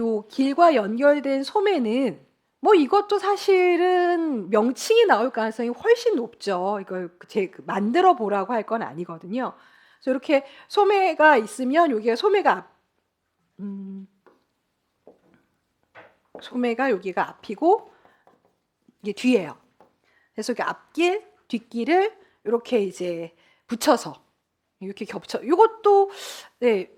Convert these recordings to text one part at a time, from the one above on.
요 길과 연결된 소매는 뭐 이것도 사실은 명칭이 나올 가능성이 훨씬 높죠. 이걸 만들어 보라고 할 건 아니거든요. 그래서 이렇게 소매가 있으면 여기가 소매가 여기가 앞이고 이게 뒤에요. 그래서 이렇게 앞길, 뒷길을 이렇게 이제 붙여서 이렇게 겹쳐. 이것도 네,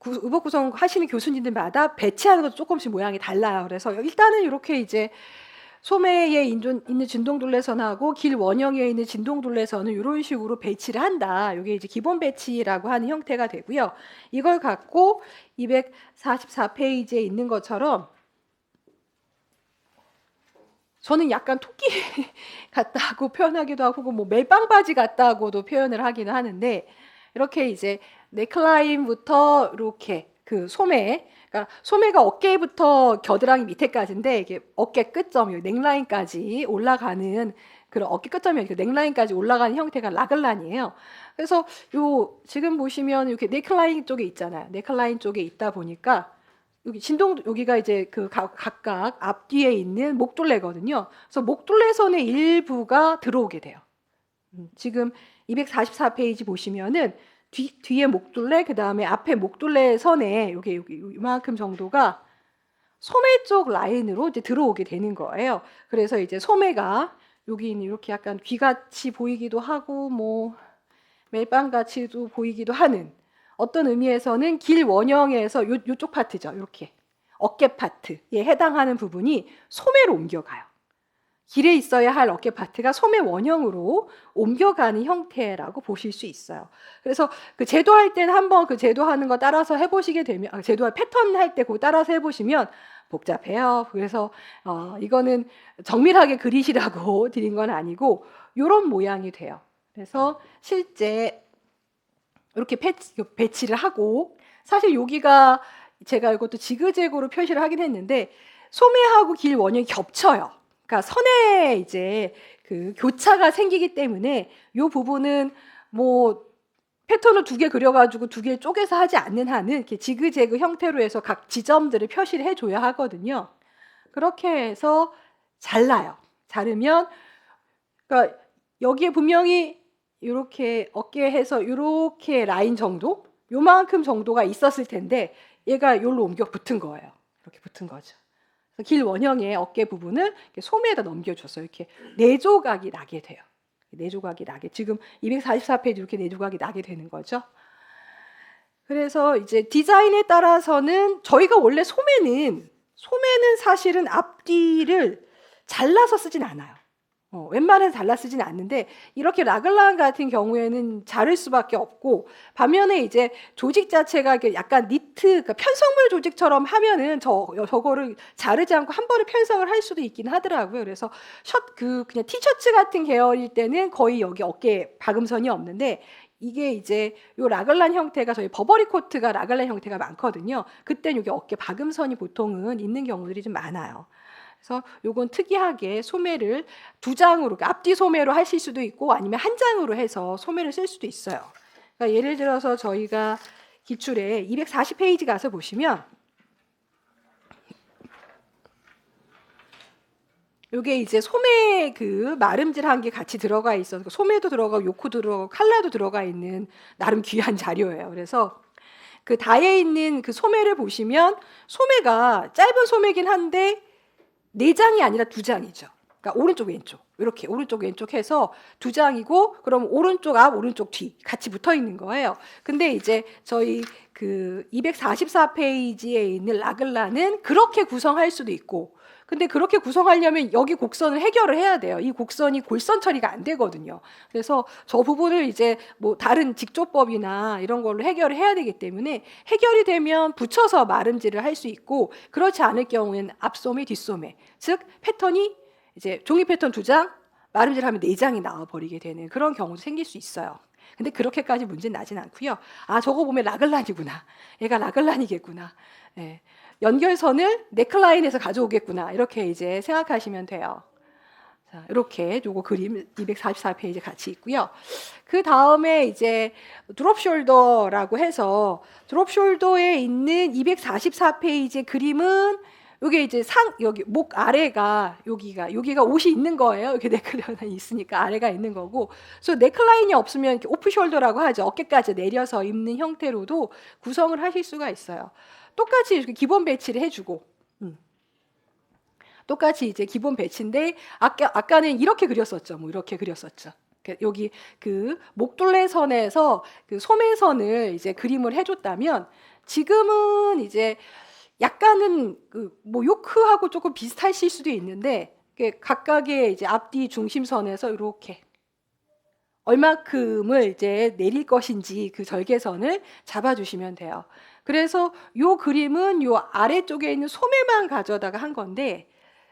의복 구성 하시는 교수님들마다 배치하는 것도 조금씩 모양이 달라요. 그래서 일단은 이렇게 이제 소매에 있는 진동둘레선하고 길 원형에 있는 진동둘레선은 이런 식으로 배치를 한다. 이게 이제 기본 배치라고 하는 형태가 되고요. 이걸 갖고 244페이지에 있는 것처럼 저는 약간 토끼 같다고 표현하기도 하고 뭐 멜빵바지 같다고도 표현을 하기는 하는데 이렇게 이제 넥라인부터 이렇게 그 그러니까 소매가 어깨부터 겨드랑이 밑에까지인데 이게 어깨 끝점이 넥라인까지 올라가는 그런 어깨 끝점이 이렇게 넥라인까지 올라가는 형태가 라글란이에요. 그래서 요 지금 보시면 이렇게 넥라인 쪽에 있잖아요. 넥라인 쪽에 있다 보니까 여기가 이제 각각 앞뒤에 있는 목둘레거든요. 그래서 목둘레선의 일부가 들어오게 돼요. 지금 244페이지 보시면은 뒤에 목둘레, 그 다음에 앞에 목둘레 선에 여기 이만큼 정도가 소매 쪽 라인으로 이제 들어오게 되는 거예요. 그래서 이제 소매가 여기는 이렇게 약간 귀같이 보이기도 하고 뭐 멜빵같이도 보이기도 하는 어떤 의미에서는 길 원형에서 요쪽 파트죠. 이렇게 어깨 파트에 해당하는 부분이 소매로 옮겨가요. 길에 있어야 할 어깨 파트가 소매 원형으로 옮겨가는 형태라고 보실 수 있어요. 그래서 그 제도할 때는 한번 그 제도하는 거 따라서 해보시게 되면 제도할 패턴 할 때 그거 따라서 해보시면 복잡해요. 그래서 이거는 정밀하게 그리시라고 드린 건 아니고 이런 모양이 돼요. 그래서 실제 이렇게 배치를 하고 사실 여기가 제가 이것도 지그재그로 표시를 하긴 했는데 소매하고 길 원형이 겹쳐요. 그러니까 선에 이제 그 교차가 생기기 때문에 이 부분은 뭐 패턴을 2개 그려가지고 2개 쪼개서 하지 않는 한은 이렇게 지그재그 형태로 해서 각 지점들을 표시를 해줘야 하거든요. 그렇게 해서 잘라요. 자르면 그러니까 여기에 분명히 이렇게 어깨에서 이렇게 라인 정도, 요만큼 정도가 있었을 텐데 얘가 여기로 옮겨 붙은 거예요. 이렇게 붙은 거죠. 길 원형의 어깨 부분을 소매에다 넘겨줘서 이렇게 4조각이 나게 돼요. 4조각이 나게 지금 244페이지 이렇게 4조각이 나게 되는 거죠. 그래서 이제 디자인에 따라서는 저희가 원래 소매는 사실은 앞뒤를 잘라서 쓰진 않아요. 웬만해서 잘라 쓰진 않는데 이렇게 라글란 같은 경우에는 자를 수밖에 없고 반면에 이제 조직 자체가 약간 니트 그러니까 편성물 조직처럼 하면은 저거를 자르지 않고 한 번에 편성을 할 수도 있긴 하더라고요. 그래서 그냥 티셔츠 같은 계열일 때는 거의 여기 어깨에 박음선이 없는데 이게 이제 요 라글란 형태가 저희 버버리 코트가 라글란 형태가 많거든요. 그때 여기 어깨 박음선이 보통은 있는 경우들이 좀 많아요. 그래서 요건 특이하게 소매를 2장으로 앞뒤 소매로 하실 수도 있고 아니면 한 장으로 해서 소매를 쓸 수도 있어요. 그러니까 예를 들어서 저희가 기출에 240페이지 가서 보시면 요게 이제 소매 마름질한 게 같이 들어가 있어서 소매도 들어가고 요코도 들어가고 칼라도 들어가 있는 나름 귀한 자료예요. 그래서 그 다에 있는 그 소매를 보시면 소매가 짧은 소매긴 한데 4장이 아니라 2장이죠. 그러니까 오른쪽 왼쪽 이렇게 오른쪽 왼쪽 해서 2장이고 그럼 오른쪽 앞 오른쪽 뒤 같이 붙어 있는 거예요. 근데 이제 저희 그 244페이지에 있는 라글라는 그렇게 구성할 수도 있고 근데 그렇게 구성하려면 여기 곡선을 해결을 해야 돼요. 이 곡선이 골선 처리가 안 되거든요. 그래서 저 부분을 이제 뭐 다른 직조법이나 이런 걸로 해결을 해야 되기 때문에 해결이 되면 붙여서 마름질을 할 수 있고 그렇지 않을 경우에는 앞소매, 뒷소매 즉 패턴이 이제 종이 패턴 2장, 마름질하면 4장이 나와버리게 되는 그런 경우도 생길 수 있어요. 근데 그렇게까지 문제는 나진 않고요. 아 저거 보면 라글란이구나. 얘가 라글란이겠구나. 네. 연결선을 넥라인에서 가져오겠구나 이렇게 이제 생각하시면 돼요. 자, 이렇게 요거 그림 244페이지 같이 있고요. 그 다음에 이제 드롭 숄더라고 해서 드롭 숄더에 있는 244페이지 그림은 요게 이제 여기 목 아래가 여기가 옷이 있는 거예요. 이렇게 넥라인이 있으니까 아래가 있는 거고. 그래서 넥라인이 없으면 이렇게 오프 숄더라고 하죠. 어깨까지 내려서 입는 형태로도 구성을 하실 수가 있어요. 똑같이 이렇게 기본 배치를 해주고. 똑같이 이제 기본 배치인데 아까는 이렇게 그렸었죠. 뭐 이렇게 그렸었죠. 여기 그 목둘레선에서 그 소매선을 이제 그림을 해줬다면 지금은 이제 약간은 뭐 요크하고 조금 비슷하실 수도 있는데 각각의 이제 앞뒤 중심선에서 이렇게 얼마큼을 이제 내릴 것인지 그 절개선을 잡아주시면 돼요. 그래서 요 그림은 요 아래쪽에 있는 소매만 가져다가 한 건데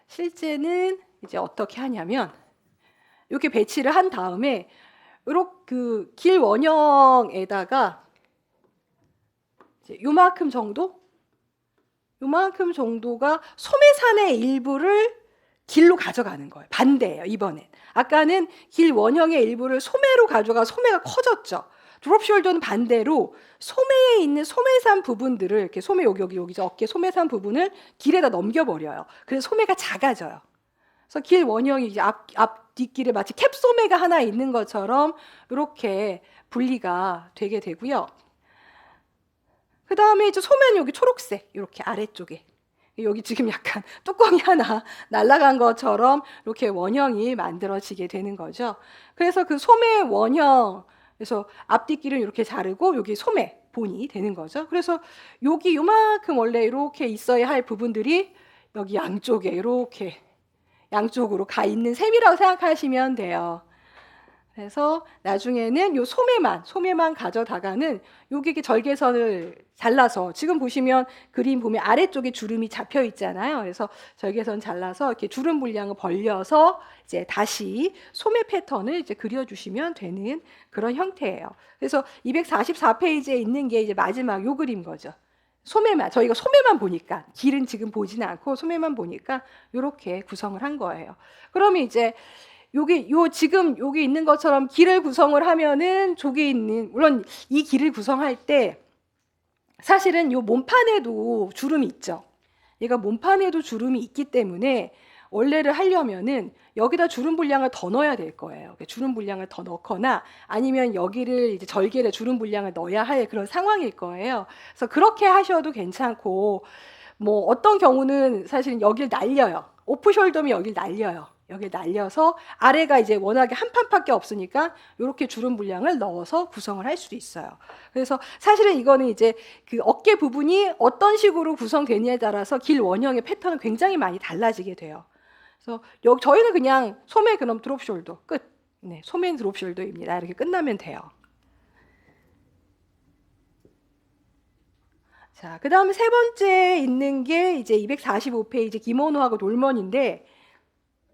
실제는 이제 어떻게 하냐면 이렇게 배치를 한 다음에 이렇게 그 길 원형에다가 이제 요만큼 정도가 소매산의 일부를 길로 가져가는 거예요. 반대예요, 이번엔. 아까는 길 원형의 일부를 소매로 가져가 소매가 커졌죠. 드롭 숄더는 반대로 소매에 있는 소매산 부분들을 이렇게 소매 여기 어깨 소매산 부분을 길에다 넘겨버려요. 그래서 소매가 작아져요. 그래서 길 원형이 이제 앞 뒷길에 마치 캡 소매가 하나 있는 것처럼 이렇게 분리가 되게 되고요. 그 다음에 이제 소매는 여기 초록색 이렇게 아래쪽에 여기 지금 약간 뚜껑이 하나 날아간 것처럼 이렇게 원형이 만들어지게 되는 거죠. 그래서 그 소매 원형 그래서 앞뒷길은 이렇게 자르고 여기 소매 본이 되는 거죠. 그래서 여기 요만큼 원래 이렇게 있어야 할 부분들이 여기 양쪽에 이렇게 양쪽으로 가 있는 셈이라고 생각하시면 돼요. 그래서 나중에는 요 소매만 가져다가는 여기 절개선을 잘라서 지금 보시면 그림 보면 아래쪽에 주름이 잡혀 있잖아요. 그래서 절개선 잘라서 이렇게 주름 분량을 벌려서 이제 다시 소매 패턴을 이제 그려주시면 되는 그런 형태예요. 그래서 244페이지에 있는 게 이제 마지막 요 그림 거죠. 저희가 소매만 보니까 길은 지금 보지는 않고 소매만 보니까 이렇게 구성을 한 거예요. 그러면 이제 지금 여기 있는 것처럼 길을 구성을 하면은 저기 있는 물론 이 길을 구성할 때 사실은 요 몸판에도 주름이 있죠. 얘가 몸판에도 주름이 있기 때문에 원래를 하려면은 여기다 주름 분량을 더 넣어야 될 거예요. 주름 분량을 더 넣거나 아니면 여기를 이제 절개를 주름 분량을 넣어야 할 그런 상황일 거예요. 그래서 그렇게 하셔도 괜찮고 뭐 어떤 경우는 사실은 여길 날려요. 오프 숄더면 여길 날려요. 여기 날려서 아래가 이제 워낙에 한 판밖에 없으니까 이렇게 주름 분량을 넣어서 구성을 할 수도 있어요. 그래서 사실은 이거는 이제 그 어깨 부분이 어떤 식으로 구성되느냐에 따라서 길 원형의 패턴은 굉장히 많이 달라지게 돼요. 그래서 저희는 그냥 소매 그럼 드롭 숄더 끝. 네, 소매 드롭 숄더입니다. 이렇게 끝나면 돼요. 자, 그 다음에 세 번째 있는 게 이제 245페이지 기모노하고 돌먼인데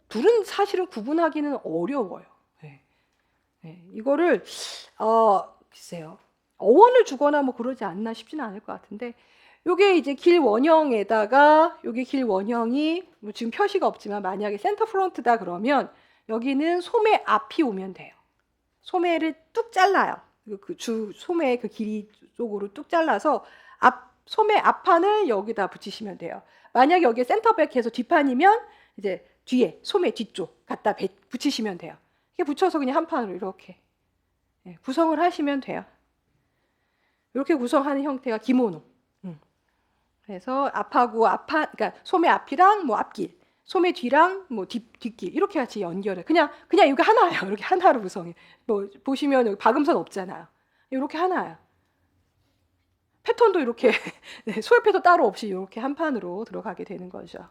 둘은 사실은 구분하기는 어려워요. 네, 이거를 글쎄요. 어원을 주거나 뭐 그러지 않나 싶지는 않을 것 같은데 요게 이제 길 원형에다가 요게 길 원형이 뭐 지금 표시가 없지만 만약에 센터 프론트다 그러면 여기는 소매 앞이 오면 돼요. 소매를 뚝 잘라요. 소매 그 길이 쪽으로 뚝 잘라서 소매 앞판을 여기다 붙이시면 돼요. 만약 여기에 센터백해서 뒷판이면 이제 뒤에 소매 뒤쪽 갖다 붙이시면 돼요. 이렇게 붙여서 그냥 한 판으로 이렇게 구성을 하시면 돼요. 이렇게 구성하는 형태가 기모노. 그래서 그러니까 소매 앞이랑 뭐 앞길, 소매 뒤랑 뭐 뒷길 이렇게 같이 연결해. 그냥 이거 하나예요. 이렇게 하나로 구성해. 뭐 보시면 여기 박음선 없잖아요. 이렇게 하나예요. 패턴도 이렇게 소매 패턴 따로 없이 이렇게 한 판으로 들어가게 되는 거죠.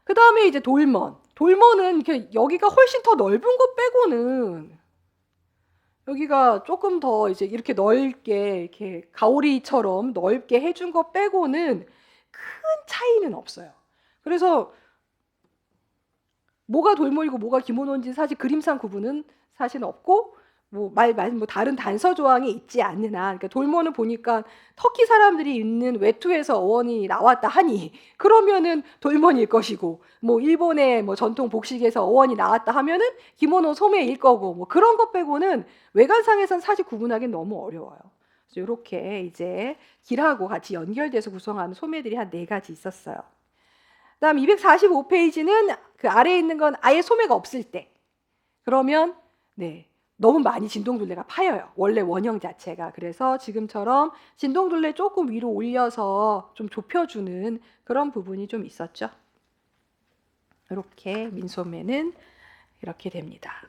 그 다음에 이제 돌먼은 여기가 훨씬 더 넓은 것 빼고는 여기가 조금 더 이제 이렇게 넓게 이렇게 가오리처럼 넓게 해준 것 빼고는 큰 차이는 없어요. 그래서 뭐가 돌먼이고 뭐가 기모노인지 사실 그림상 구분은 사실 없고 뭐 다른 단서 조항이 있지 않느냐. 그러니까 돌모는 보니까 터키 사람들이 있는 외투에서 어원이 나왔다 하니 그러면은 돌몬일 것이고, 뭐 일본의 뭐 전통 복식에서 어원이 나왔다 하면은 기모노 소매일 거고, 뭐 그런 것 빼고는 외관상에선 사실 구분하기는 너무 어려워요. 그래서 이렇게 이제 길하고 같이 연결돼서 구성하는 소매들이 한 4가지 있었어요. 그다음 245페이지는 그 아래에 있는 건 아예 소매가 없을 때. 그러면 네. 너무 많이 진동둘레가 파여요. 원래 원형 자체가. 그래서 지금처럼 진동둘레 조금 위로 올려서 좀 좁혀주는 그런 부분이 좀 있었죠. 이렇게 민소매는 이렇게 됩니다.